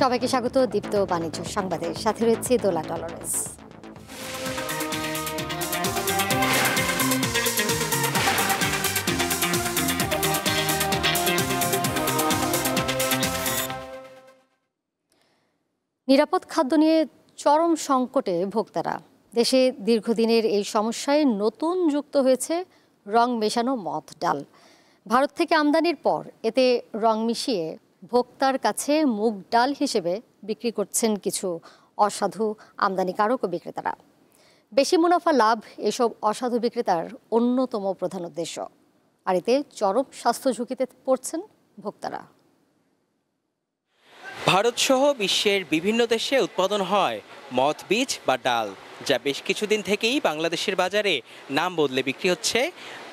সবাইকে স্বাগত দীপ্ত বাণিজ্য সংবাদের সাথে রয়েছে দোলা টলারেন্স। নিরাপদ খাদ্য নিয়ে চরম সংকটে ভোক্তারা। দেশে দীর্ঘদিনের এই সমস্যায় নতুন যুক্ত হয়েছে রং মেশানো মথ ডাল। ভারত থেকে আমদানির পর এতে রং মিশিয়ে ভোক্তার কাছে মুগ ডাল হিসেবে বিক্রি করছেন কিছু অসাধু আমদানিকারক ও বিক্রেতারা। বেশি মুনাফা লাভ এসব অসাধু বিক্রেতার অন্যতম প্রধান উদ্দেশ্য, আর এতে চরম স্বাস্থ্য ঝুঁকিতে পড়ছেন ভোক্তারা। ভারতসহ বিশ্বের বিভিন্ন দেশে উৎপাদন হয় মথ বীজ বা ডাল, যা বেশ কিছুদিন থেকেই বাংলাদেশের বাজারে নাম বদলে বিক্রি হচ্ছে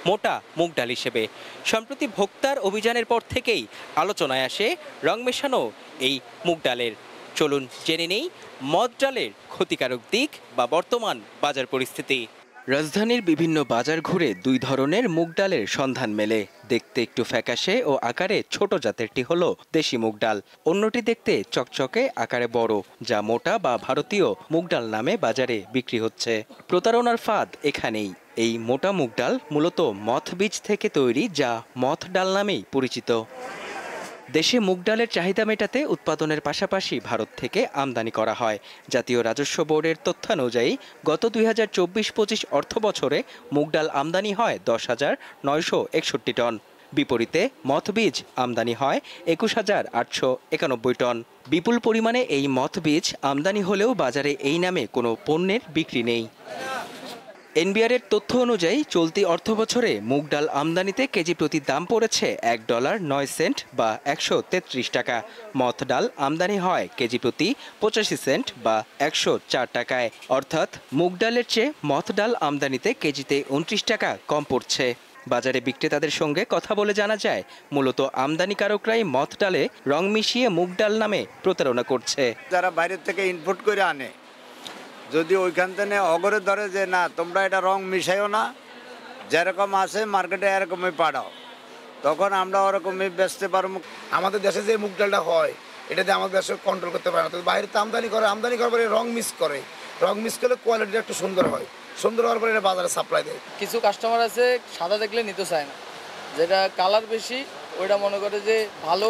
মোটা মুগ ডাল হিসেবে। সম্প্রতি ভোক্তার অভিযানের পর থেকেই আলোচনায় আসে রং মেশানো এই মুগ ডালের। চলুন জেনে নেই মথ ডালের ক্ষতিকারক দিক বা বর্তমান বাজার পরিস্থিতি। রাজধানীর বিভিন্ন বাজার ঘুরে দুই ধরনের মুগ ডালের সন্ধান মেলে। দেখতে একটু ফ্যাকাশে ও আকারে ছোট জাতেরটি হলো দেশি মুগ ডাল, অন্যটি দেখতে চকচকে আকারে বড়, যা মোটা বা ভারতীয় মুগ ডাল নামে বাজারে বিক্রি হচ্ছে। প্রতারণার ফাঁদ এখানেই। এই মোটা মুগ ডাল মূলত মথ বীজ থেকে তৈরি, যা মথ ডাল নামেই পরিচিত। দেশে মুগ ডালের চাহিদা মেটাতে উৎপাদনের পাশাপাশি ভারত থেকে আমদানি করা হয়। জাতীয় রাজস্ব বোর্ডের তথ্যানুযায়ী গত 2024-25 অর্থ বছরে মুগ ডাল আমদানি হয় 10,961 টন। বিপরীতে মথ বীজ আমদানি হয় 21,891 টন। বিপুল পরিমাণে এই মথ বীজ আমদানি হলেও বাজারে এই নামে কোনো পণ্যের বিক্রি নেই। এনবিআরের তথ্য অনুযায়ী চলতি অর্থবছরে মুগ ডাল আমদানিতে কেজি প্রতি দাম পড়েছে $1.09 বা 133 টাকা। মথ ডাল আমদানি হয় কেজি প্রতি 85 সেন্ট বা 104 টাকায়। অর্থাৎ মুগ ডালের চেয়ে মথ ডাল আমদানিতে কেজিতে 29 টাকা কম পড়ছে। বাজারে বিক্রেতাদের সঙ্গে কথা বলে জানা যায়, মূলত আমদানিকারকরাই মথ ডালে রং মিশিয়ে মুগ ডাল নামে প্রতারণা করছে। যারা বাইরের থেকে ইনপুট করে আনে, যদি ওইখান থেকে অগরে ধরে যে না তোমরা এটা রং মিশাইও না, যেরকম আছে মার্কেটে এরকমই পাঠাও, তখন আমরা ওরকমই বেচতে পারবো। আমাদের দেশে যে মুগ ডালটা হয় এটাতে আমাদের দেশে কন্ট্রোল করতে পারে না। তো বাইরে তো আমদানি করার পরে রং মিক্স করলে কোয়ালিটিটা একটু সুন্দর হয়, সুন্দর হওয়ার পরে এটা বাজারে সাপ্লাই দেয়। কিছু কাস্টমার আছে সাদা দেখলে নিতে চায় না, যেটা কালার বেশি ওইটা মনে করে যে ভালো,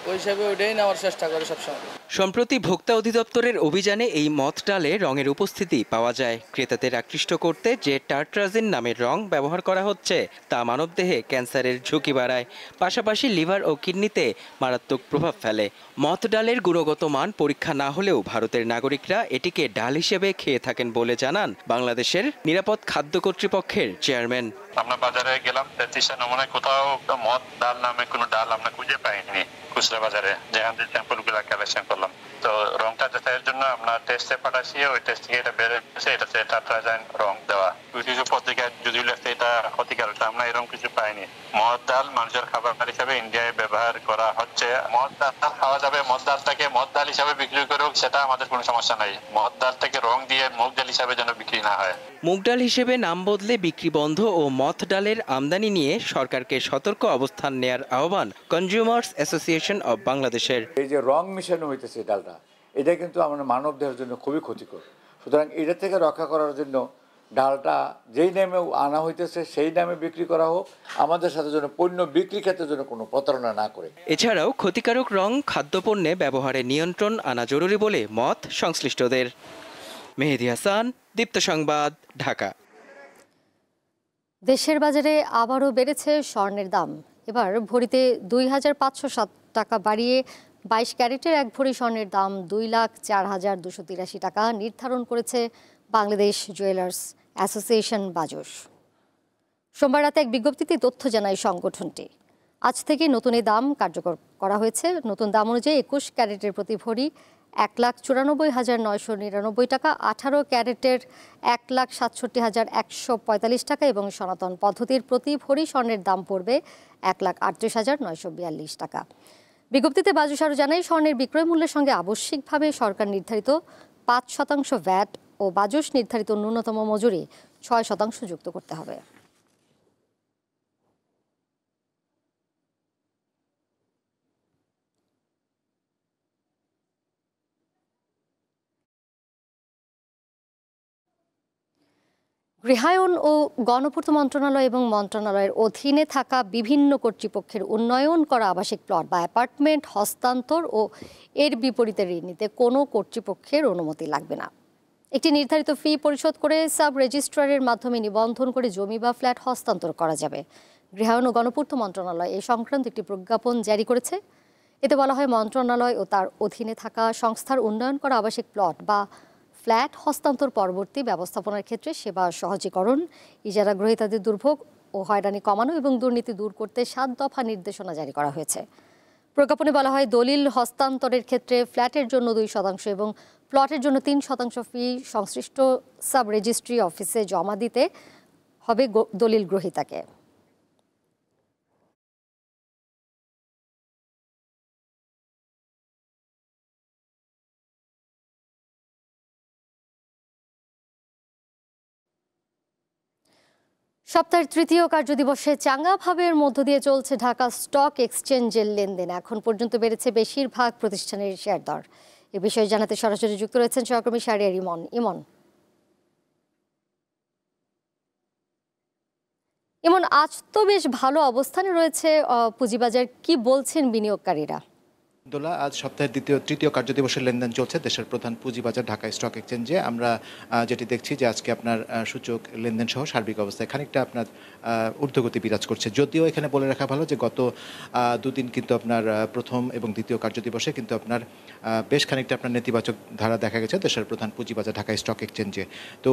ওই হিসাবে ওইটাই নেওয়ার চেষ্টা করে সবসময়। সম্প্রতি ভোক্তা অধিদপ্তরের অভিযানে এই মথ ডালে রঙের উপস্থিতি পাওয়া যায়। ক্রেতাদের আকৃষ্ট করতে যে টার্ট্রাজিন নামের রং ব্যবহার করা হচ্ছে তা মানবদেহে ক্যান্সারের ঝুঁকি বাড়ায়, পাশাপাশি লিভার ও কিডনিতে মারাত্মক প্রভাব ফেলে। মথ ডালের গুণগত মান পরীক্ষা না হলেও ভারতের নাগরিকরা এটিকে ডাল হিসেবে খেয়ে থাকেন বলে জানান বাংলাদেশের নিরাপদ খাদ্য কর্তৃপক্ষের চেয়ারম্যান। আমরা বাজারে গেলাম, 33 নমুনায় কোথাও মথ ডাল নামে কোনো ডাল আমরা খুঁজে পাইনি খুচরা বাজারে, যেখান থেকে স্যাম্পল গুলা কালেকশন করলাম। তো রংটা যাচাইয়ের জন্য আমরা টেস্টে পাঠাচ্ছি, ওই টেস্ট থেকে এটা বের হয়েছে এটা টার্ট্রাজাইন রং দেওয়া। কিছু পত্রিকায় যদিও লেখছে এটা ক্ষতিকারক, আমরা এরকম কিছু পাইনি। মদ ডাল মানুষের খাবার হিসাবে ইন্ডিয়ায় ব্যবহার করা হচ্ছে। মদ ডাল খাওয়া যাবে, মদ ডালটাকে মদ ডাল হিসাবে বিক্রি করুক, সেটা আমাদের কোনো সমস্যা নাই। মদ ডালটাকে রং দিয়ে মুগ ডাল হিসাবে যেন বিক্রি না হয়। মুগ ডাল হিসেবে নাম বদলে বিক্রি বন্ধ ও মথ ডালের আমদানি নিয়ে সরকারকে সতর্ক অবস্থান নেয়ার আহ্বান কনজিউমার্স অ্যাসোসিয়েশন অব বাংলাদেশের। এই যে রং মিশানো হইতেছে ডালটা, এটা কিন্তু আমাদের মানব দেহের জন্য খুবই ক্ষতিকর। সুতরাং এটা থেকে রক্ষা করার জন্য ডালটা যেই নামে আনা হইতেছে সেই নামে বিক্রি করা হোক, আমাদের সাথে যেন পণ্য বিক্রি ক্ষেত্রে যেন কোনো প্রতারণা না করে। এছাড়াও ক্ষতিকারক রং খাদ্যপণ্যে ব্যবহারে নিয়ন্ত্রণ আনা জরুরি বলে মত সংশ্লিষ্টদের। মেহেদী হাসান, দীপ্ত সংবাদ, ঢাকা। দেশের বাজারে আবারও বেড়েছে স্বর্ণের দাম। এবার ভরিতে 2,507 টাকা বাড়িয়ে 22 ক্যারেটের এক ভরি স্বর্ণের দাম 2,04,283 টাকা নির্ধারণ করেছে বাংলাদেশ জুয়েলার্স অ্যাসোসিয়েশন বাজস। সোমবার রাতে এক বিজ্ঞপ্তিতে তথ্য জানায় সংগঠনটি। আজ থেকে নতুন এই দাম কার্যকর করা হয়েছে। নতুন দাম অনুযায়ী 21 ক্যারেটের প্রতি ভরি 1,94,999 টাকা, 18 ক্যারেটের 1,67,145 টাকা এবং সনাতন পদ্ধতির প্রতি ভরি স্বর্ণের দাম পড়বে 1,38,942 টাকা। বিজ্ঞপ্তিতে বাজস আরও জানায়, স্বর্ণের বিক্রয় মূল্যের সঙ্গে আবশ্যিকভাবে সরকার নির্ধারিত 5% ভ্যাট ও বাজস নির্ধারিত ন্যূনতম মজুরি 6% যুক্ত করতে হবে। গৃহায়ন ও গণপূর্ত মন্ত্রণালয় এবং মন্ত্রণালয়ের অধীনে থাকা বিভিন্ন কর্তৃপক্ষের উন্নয়ন করা আবাসিক প্লট বা অ্যাপার্টমেন্ট হস্তান্তর ও এর বিপরীতে ঋণ নিতে কোনো কর্তৃপক্ষের অনুমতি লাগবে না। একটি নির্ধারিত ফি পরিশোধ করে সাব রেজিস্ট্রারের মাধ্যমে নিবন্ধন করে জমি বা ফ্ল্যাট হস্তান্তর করা যাবে। গৃহায়ন ও গণপূর্ত মন্ত্রণালয় এই সংক্রান্ত একটি প্রজ্ঞাপন জারি করেছে। এতে বলা হয়, মন্ত্রণালয় ও তার অধীনে থাকা সংস্থার উন্নয়ন করা আবাসিক প্লট বা ফ্ল্যাট হস্তান্তর পরবর্তী ব্যবস্থাপনার ক্ষেত্রে সেবা সহজীকরণ, ইজারা গ্রহীতাদের দুর্ভোগ ও হয়রানি কমানো এবং দুর্নীতি দূর করতে 7 দফা নির্দেশনা জারি করা হয়েছে। প্রজ্ঞাপনে বলা হয়, দলিল হস্তান্তরের ক্ষেত্রে ফ্ল্যাটের জন্য 2% এবং প্লটের জন্য 3% ফি সংশ্লিষ্ট সাব রেজিস্ট্রি অফিসে জমা দিতে হবে দলিল গ্রহীতাকে। সপ্তাহের তৃতীয় কার্যদিবসে চাঙ্গাভাবের মধ্য দিয়ে চলছে ঢাকা স্টক এক্সচেঞ্জের লেনদেন। এখন পর্যন্ত বেড়েছে বেশিরভাগ প্রতিষ্ঠানের শেয়ার দর। এ বিষয়ে জানাতে সরাসরি যুক্ত রয়েছেন সহকর্মী শাহরিয়ার ইমন। ইমন, আজ তো বেশ ভালো অবস্থানে রয়েছে পুঁজিবাজার, কি বলছেন বিনিয়োগকারীরা? দোলা, আজ সপ্তাহের তৃতীয় কার্যদিবসের লেনদেন চলছে দেশের প্রধান পুঁজিবাজার ঢাকা স্টক এক্সচেঞ্জে। আমরা যেটি দেখছি যে আজকে আপনার সূচক লেনদেন সহ সার্বিক অবস্থায় খানিকটা আপনার ঊর্ধ্বগতি বিরাজ করছে। যদিও এখানে বলে রাখা ভালো যে গত দুদিন কিন্তু আপনার প্রথম এবং দ্বিতীয় কার্যদিবসে কিন্তু আপনার বেশ খানিকটা আপনার নেতিবাচক ধারা দেখা গেছে দেশের প্রধান পুঁজিবাজার ঢাকা স্টক এক্সচেঞ্জে। তো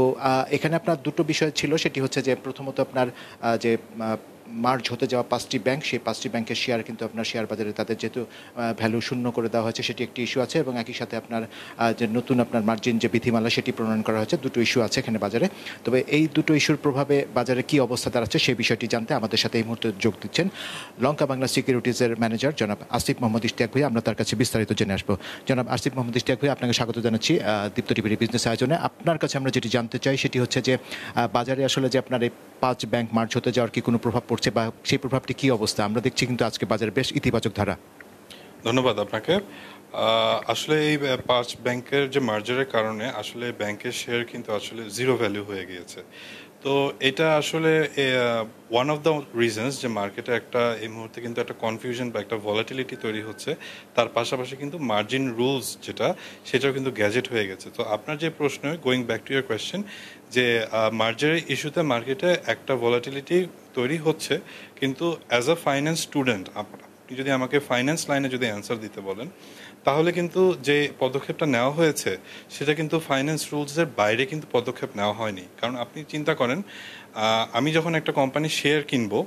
এখানে আপনার দুটো বিষয় ছিল, সেটি হচ্ছে যে প্রথমত আপনার যে মার্জ হতে যাওয়া 5টি ব্যাংক, সেই 5টি ব্যাংকের শেয়ার কিন্তু আপনার শেয়ার বাজারে তাদের যেহেতু ভ্যালু শূন্য করে দেওয়া হয়েছে, সেটি একটি ইস্যু আছে, এবং একই সাথে আপনার যে নতুন আপনার মার্জিন যে বিধিমালা সেটি প্রণয়ন করা হয়েছে। দুটো ইস্যু আছে এখানে বাজারে। তবে এই দুটো ইস্যুর প্রভাবে বাজারে কি অবস্থা দাঁড়াচ্ছে সেই বিষয়টি জানতে আমাদের সাথে এই মুহূর্তে যোগ দিচ্ছেন লঙ্কা বাংলা সিকিউরিটিজের ম্যানেজার জনাব আসিফ মোহাম্মদ ইশতিয়াক ভাই। আমরা তার কাছে বিস্তারিত জেনে আসবো। জনাব আসিফ মোহাম্মদ ইশতিয়াক ভাই, আপনাকে স্বাগত জানাচ্ছি দীপ্ত টিভির বিজনেস আয়োজনে। আপনার কাছে আমরা যেটি জানতে চাই সেটি হচ্ছে যে বাজারে আসলে যে আপনার এই 5 ব্যাংক মার্জ হতে যাওয়ার কি কোনো প্রভাব পড়ছে, বা সেই প্রভাবটি কি অবস্থা? আমরা দেখছি কিন্তু আজকে বাজারে বেশ ইতিবাচক ধারা। ধন্যবাদ আপনাকে। আসলে এই 5 ব্যাংকের যে মার্জারের কারণে আসলে ব্যাংকের শেয়ার কিন্তু আসলে জিরো ভ্যালু হয়ে গিয়েছে। তো এটা আসলে ওয়ান অফ দ্য রিজনস যে মার্কেটে একটা এই মুহূর্তে কিন্তু একটা কনফিউশন বা একটা ভলাটিলিটি তৈরি হচ্ছে। তার পাশাপাশি কিন্তু মার্জিন রুলস সেটাও কিন্তু গ্যাজেট হয়ে গেছে। তো আপনার যে প্রশ্ন, going back to year question, যে মার্জারের ইস্যুতে মার্কেটে একটা ভলাটিলিটি তৈরি হচ্ছে, কিন্তু অ্যাজ আ ফাইন্যান্স স্টুডেন্ট আপনি যদি আমাকে ফাইন্যান্স লাইনে যদি অ্যান্সার দিতে বলেন, তাহলে কিন্তু যে পদক্ষেপটা নেওয়া হয়েছে সেটা কিন্তু ফাইন্যান্স রুলসের বাইরে কিন্তু পদক্ষেপ নেওয়া হয়নি। কারণ আপনি চিন্তা করেন, আমি যখন একটা কোম্পানির শেয়ার কিনবো,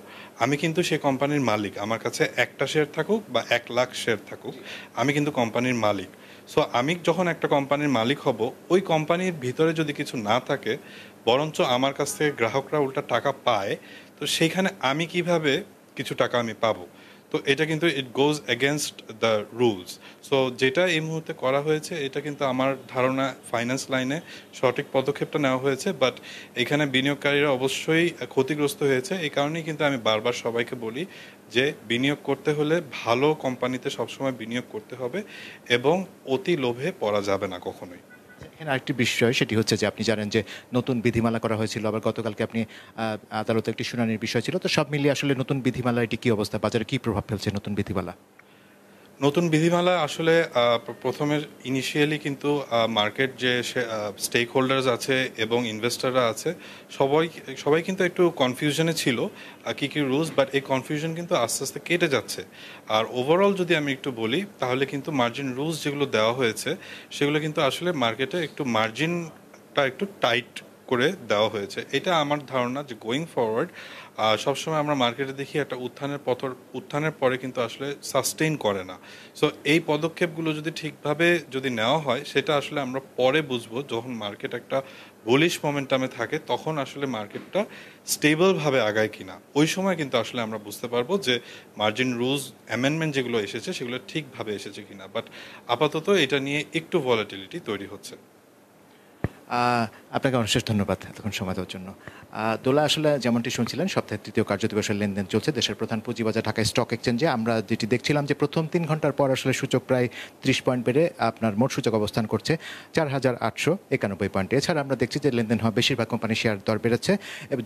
আমি কিন্তু সেই কোম্পানির মালিক। আমার কাছে একটা শেয়ার থাকুক বা 1 লাখ শেয়ার থাকুক, আমি কিন্তু কোম্পানির মালিক। সো আমি যখন একটা কোম্পানির মালিক হব, ওই কোম্পানির ভিতরে যদি কিছু না থাকে, বরঞ্চ আমার কাছ থেকে গ্রাহকরা উল্টা টাকা পায়, তো সেইখানে আমি কিভাবে কিছু টাকা আমি পাবো? তো এটা কিন্তু ইট গোজ এগেনস্ট দ্য রুলস। সো যেটা এই মুহূর্তে করা হয়েছে, এটা কিন্তু আমার ধারণা ফাইন্যান্স লাইনে সঠিক পদক্ষেপটা নেওয়া হয়েছে। বাট এখানে বিনিয়োগকারীরা অবশ্যই ক্ষতিগ্রস্ত হয়েছে। এই কারণেই কিন্তু আমি বারবার সবাইকে বলি যে বিনিয়োগ করতে হলে ভালো কোম্পানিতে সবসময় বিনিয়োগ করতে হবে এবং অতি লোভে পড়া যাবে না কখনোই। এখানে আরেকটি বিষয়, সেটি হচ্ছে যে আপনি জানেন যে নতুন বিধিমালা করা হয়েছিল, আবার গতকালকে আপনি আদালতে একটি শুনানির বিষয় ছিল। তো সব মিলিয়ে আসলে নতুন বিধিমালা এটি কি অবস্থা, বাজারে কি প্রভাব ফেলছে নতুন বিধিমালা? নতুন বিধিমালা আসলে প্রথমে ইনিশিয়ালি কিন্তু মার্কেট যে স্টেক হোল্ডার্স আছে এবং ইনভেস্টররা আছে, সবাই কিন্তু একটু কনফিউশনে ছিল কী রুলস, বাট এই কনফিউশন কিন্তু আস্তে আস্তে কেটে যাচ্ছে। আর ওভারঅল যদি আমি একটু বলি, তাহলে কিন্তু মার্জিন রুলস যেগুলো দেওয়া হয়েছে সেগুলো কিন্তু আসলে মার্কেটে একটু মার্জিনটা একটু টাইট করে দেওয়া হয়েছে। এটা আমার ধারণা যে গোয়িং ফরওয়ার্ড সবসময় আমরা মার্কেটে দেখি একটা উত্থানের পরে কিন্তু আসলে সাস্টেইন করে না। সো এই পদক্ষেপগুলো যদি ঠিকভাবে যদি নেওয়া হয়, সেটা আসলে আমরা পরে বুঝবো, যখন মার্কেট একটা বুলিশ মোমেন্টামে থাকে, তখন আসলে মার্কেটটা স্টেবলভাবে আগায় কিনা, ওই সময় কিন্তু আসলে আমরা বুঝতে পারবো যে মার্জিন রুলস অ্যামেন্ডমেন্ট যেগুলো এসেছে সেগুলো ঠিকভাবে এসেছে কিনা। বাট আপাতত এটা নিয়ে একটু ভলাটিলিটি তৈরি হচ্ছে। আপনাকে অশেষ ধন্যবাদ এতক্ষণ সময় দেওয়ার জন্য। দোলা, আসলে যেমনটি শুনছিলেন, সপ্তাহের তৃতীয় কার্যদিবসের লেনদেন চলছে দেশের প্রধান পুঁজিবাজার ঢাকা স্টক এক্সচেঞ্জে। আমরা যেটি দেখছিলাম যে প্রথম 3 ঘন্টার পর আসলে সূচক প্রায় 30 পয়েন্ট বেড়ে আপনার মোট সূচক অবস্থান করছে 4,891 পয়েন্টে। এছাড়া আমরা দেখছি যে লেনদেন হওয়া বেশিরভাগ কোম্পানির শেয়ার দর বেড়েছে,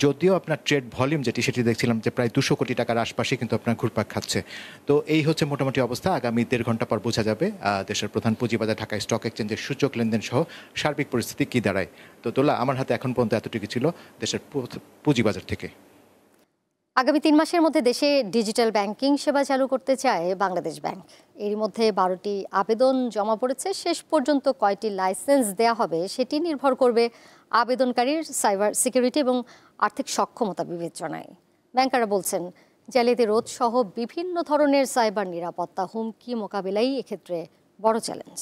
যদিও আপনার ট্রেড ভলিউম সেটি দেখছিলাম যে প্রায় 200 কোটি টাকার আশপাশে কিন্তু আপনার ঘুরপাক খাচ্ছে। তো এই হচ্ছে মোটামুটি অবস্থা। আগামী 1.5 ঘন্টা পর বোঝা যাবে দেশের প্রধান পুঁজিবাজার ঢাকা স্টক এক্সচেঞ্জের সূচক লেনদেন সহ সার্বিক পরিস্থিতি কী দাঁড়ায়। তো দোলা, আমার হাতে এখন পর্যন্ত এতটুকু ছিল দেশের পুঁজিবাজার থেকে। আগামী 3 মাসের মধ্যে দেশে ডিজিটাল ব্যাংকিং সেবা চালু করতে চায় বাংলাদেশ ব্যাংক। এর মধ্যে 12টি আবেদন জমা পড়েছে। শেষ পর্যন্ত কয়টি লাইসেন্স দেয়া হবে সেটি নির্ভর করবে আবেদনকারীর সাইবার সিকিউরিটি এবং আর্থিক সক্ষমতা বিবেচনায়। ব্যাংকাররা বলছেন, জালিয়াতি রোধ সহ বিভিন্ন ধরনের সাইবার নিরাপত্তা হুমকি মোকাবেলাই এক্ষেত্রে বড় চ্যালেঞ্জ।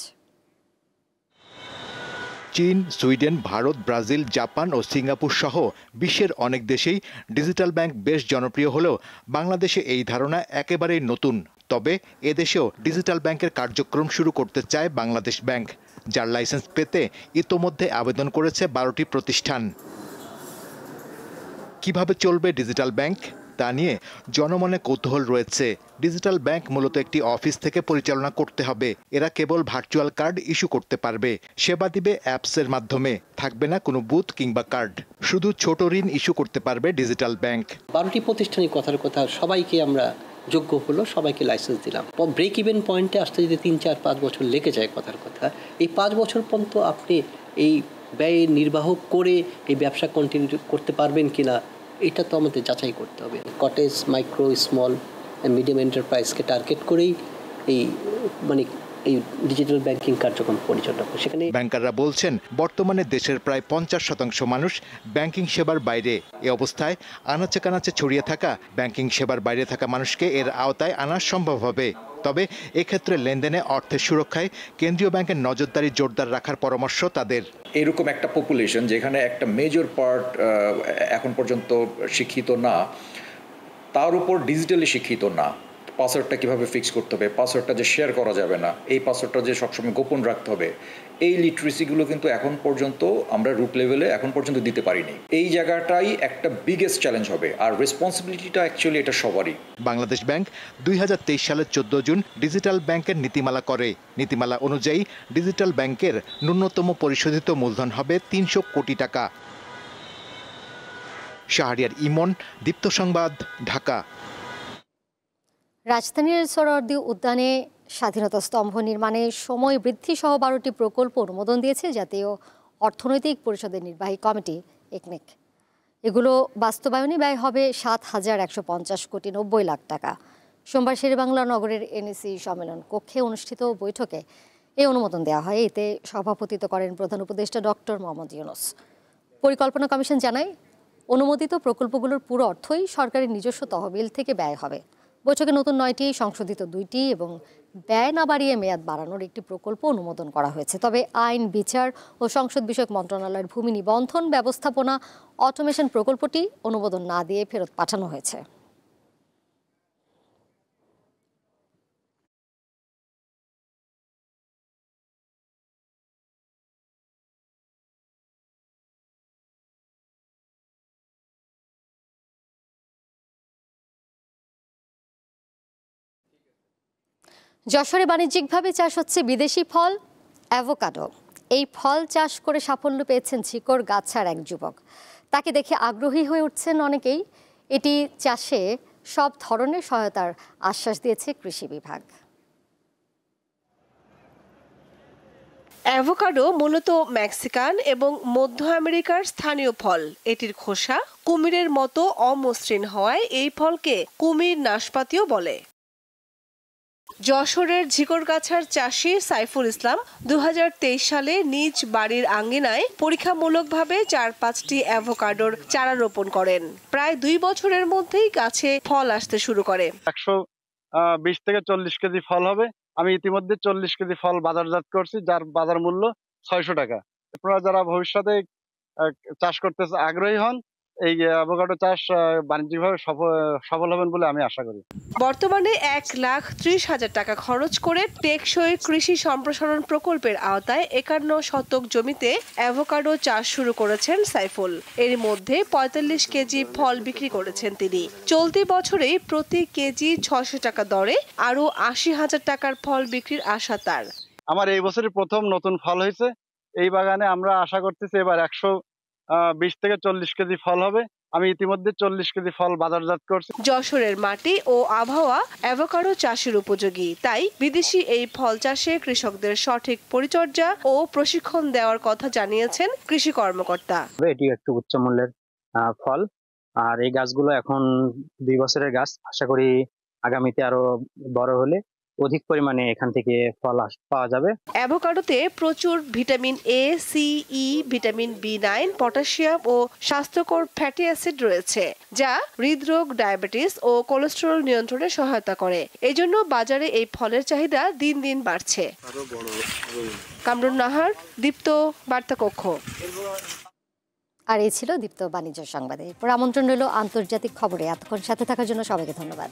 চীন, সুইডেন, ভারত, ব্রাজিল, জাপান ও সিঙ্গাপুর সহ বিশ্বের অনেক দেশেই ডিজিটাল ব্যাংক বেশ জনপ্রিয় হলেও বাংলাদেশে এই ধারণা একেবারেই নতুন। তবে এদেশেও ডিজিটাল ব্যাংকের কার্যক্রম শুরু করতে চায় বাংলাদেশ ব্যাংক, যার লাইসেন্স পেতে ইতোমধ্যে আবেদন করেছে 12টি প্রতিষ্ঠান। কিভাবে চলবে ডিজিটাল ব্যাংক তা নিয়ে জনমনে কৌতূহল রয়েছে। ডিজিটাল ব্যাংক মূলত একটি অফিস থেকে পরিচালনা করতে হবে। এরা কেবল ভার্চুয়াল কার্ড ইস্যু করতে পারবে, সেবা দিবে অ্যাপসের মাধ্যমে, থাকবে না কোনো বুথ কিংবা কার্ড। শুধু ছোট ঋণ ইস্যু করতে পারবে ডিজিটাল ব্যাংক। 12টি প্রতিষ্ঠানই কথার কথা সবাইকে আমরা যোগ্য হলো, সবাইকে লাইসেন্স দিলাম। ব্রেক ইভেন পয়েন্টে আসতে যদি 3, 4, 5 বছর লেগে যায় কথার কথা, এই 5 বছর পর্যন্ত আপনি এই ব্যয় নির্বাহ করে এই ব্যবসা কন্টিনিউ করতে পারবেন কিনা এটা তো আমাদের যাচাই করতে হবে। কটেজ, মাইক্রো, স্মল, মিডিয়াম এন্টারপ্রাইজকে টার্গেট করেই এই ডিজিটাল ব্যাংকিং কার্যক্রম পরিচালনা করে। সেখানে ব্যাংকাররা বলছেন, বর্তমানে দেশের প্রায় 50% মানুষ ব্যাংকিং সেবার বাইরে। এ অবস্থায় আনাচে কানাচে ছড়িয়ে থাকা ব্যাংকিং সেবার বাইরে থাকা মানুষকে এর আওতায় আনা সম্ভব হবে। তবে এক্ষেত্রে লেনদেনে অর্থের সুরক্ষায় কেন্দ্রীয় ব্যাংকের নজরদারি জোরদার রাখার পরামর্শ তাদের। এরকম একটা পপুলেশন যেখানে একটা মেজর পার্ট এখন পর্যন্ত শিক্ষিত না, তার উপর ডিজিটালি শিক্ষিত না, পাসওয়ার্ডটা কীভাবে ফিক্স করতে হবে, পাসওয়ার্ডটা যে শেয়ার করা যাবে না, এই পাসওয়ার্ডটা যে সবসময় গোপন রাখতে হবে, এই লিটারেসিগুলো কিন্তু এখন পর্যন্ত আমরা রুট লেভেলে এখন পর্যন্ত দিতে পারিনি। এই জায়গাটাই একটা বিগেস্ট চ্যালেঞ্জ হবে, আর রেসপন্সিবিলিটিটা অ্যাকচুয়ালি এটা সবারই। বাংলাদেশ ব্যাংক 2023 সালের 14 জুন ডিজিটাল ব্যাংকের নীতিমালা করে। নীতিমালা অনুযায়ী ডিজিটাল ব্যাংকের ন্যূনতম পরিশোধিত মূলধন হবে 300 কোটি টাকা। শাহরিয়ার ইমন, দীপ্ত সংবাদ, ঢাকা। রাজধানীর সোহরাওয়ার্দী উদ্যানে স্বাধীনতা স্তম্ভ নির্মাণে সময় বৃদ্ধি সহ 12টি প্রকল্প অনুমোদন দিয়েছে জাতীয় অর্থনৈতিক পরিষদের নির্বাহী কমিটি একনেক। এগুলো বাস্তবায়নে ব্যয় হবে 7,150 কোটি 90 লাখ টাকা। সোমবার শেরেবাংলা নগরের এনইসি সম্মেলন কক্ষে অনুষ্ঠিত বৈঠকে এই অনুমোদন দেওয়া হয়। এতে সভাপতিত্ব করেন প্রধান উপদেষ্টা ডক্টর মোহাম্মদ ইউনূস। পরিকল্পনা কমিশন জানায়, অনুমোদিত প্রকল্পগুলোর পুরো অর্থই সরকারের নিজস্ব তহবিল থেকে ব্যয় হবে। বৈঠকে নতুন 9টি, সংশোধিত 2টি এবং ব্যয় না বাড়িয়ে মেয়াদ বাড়ানোর একটি প্রকল্প অনুমোদন করা হয়েছে। তবে আইন, বিচার ও সংসদ বিষয়ক মন্ত্রণালয়ের ভূমি নিবন্ধন ব্যবস্থাপনা অটোমেশন প্রকল্পটি অনুমোদন না দিয়ে ফেরত পাঠানো হয়েছে। যশোরে বাণিজ্যিকভাবে চাষ হচ্ছে বিদেশি ফল অ্যাভোকাডো। এই ফল চাষ করে সাফল্য পেয়েছেন ঝিকরগাছার এক যুবক। তাকে দেখে আগ্রহী হয়ে উঠছেন অনেকেই। এটি চাষে সব ধরনের সহায়তার আশ্বাস দিয়েছে কৃষি বিভাগ। অ্যাভোকাডো মূলত মেক্সিকান এবং মধ্য আমেরিকার স্থানীয় ফল। এটির খোসা কুমিরের মতো অমসৃণ হওয়ায় এই ফলকে কুমির নাশপাতিও বলে। যশোরের ঝিকরগাছার চাষি সাইফুল ইসলাম 2023 সালে নিজ বাড়ির আঙ্গিনায় পরীক্ষামূলকভাবে 4-5টি অ্যাভোকাডোর চারা রোপণ করেন। প্রায় 2 বছরের মধ্যেই গাছে ফল আসতে শুরু করে। 120 থেকে 40 কেজি ফল হবে। আমি ইতিমধ্যে 40 কেজি ফল বাজারজাত করছি, যার বাজার মূল্য 600 টাকা। আপনারা যারা ভবিষ্যতে চাষ করতে আগ্রহী হন, এই অ্যাভোকাডো চাষ বাণিজ্যিকভাবে সফল হবেন বলে আমি আশা করি। বর্তমানে 1,30,000 টাকা খরচ করে টেকসই কৃষি সম্প্রসারণ প্রকল্পের আওতায় 51 শতক জমিতে অ্যাভোকাডো চাষ শুরু করেছেন সাইফুল। এর মধ্যে 45 কেজি ফল বিক্রি করেছেন তিনি। চলতি বছরেই প্রতি কেজি 600 টাকা দরে আরো 80,000 টাকার ফল বিক্রির আশা তার। আমার এই বছরই প্রথম নতুন ফল হয়েছে। এই বাগানে আমরা আশা করতেছি এবার 120 থেকে 40 কেজি ফল হবে। আমি ইতিমধ্যে 40 কেজি ফল বাজারজাত করছি। যশোরের মাটি ও আবহাওয়া অ্যাভোকাডো চাষের উপযোগী, তাই বিদেশি এই ফল চাষে কৃষকদের সঠিক পরিচর্যা ও প্রশিক্ষণ দেওয়ার কথা জানিয়েছেন কৃষি কর্মকর্তা। এটি একটু উচ্চ মূল্যের ফল, আর এই গাছগুলো এখন 2 বছরের গাছ। আশা করি আগামীতে আরো বড় হলে অধিক পরিমাণে এখান থেকে ফল পাওয়া যাবে। অ্যাভোকাডোতে প্রচুর vitamin A, C, E, vitamin B9, potassium ও স্বাস্থ্যকর ফ্যাটি অ্যাসিড রয়েছে, যা হৃদরোগ, ডায়াবেটিস ও কোলেস্টেরল নিয়ন্ত্রণে সহায়তা করে। এজন্য বাজারে এই ফলের চাহিদা দিন দিন বাড়ছে। কামরুন নাহার, দীপ্ত বার্তা কক্ষ। আর এই ছিল দীপ্ত বাণিজ্য সংবাদে। এরপর আমন্ত্রণ রইল আন্তর্জাতিক খবরে। এতক্ষণ সাথে থাকার জন্য সবাইকে ধন্যবাদ।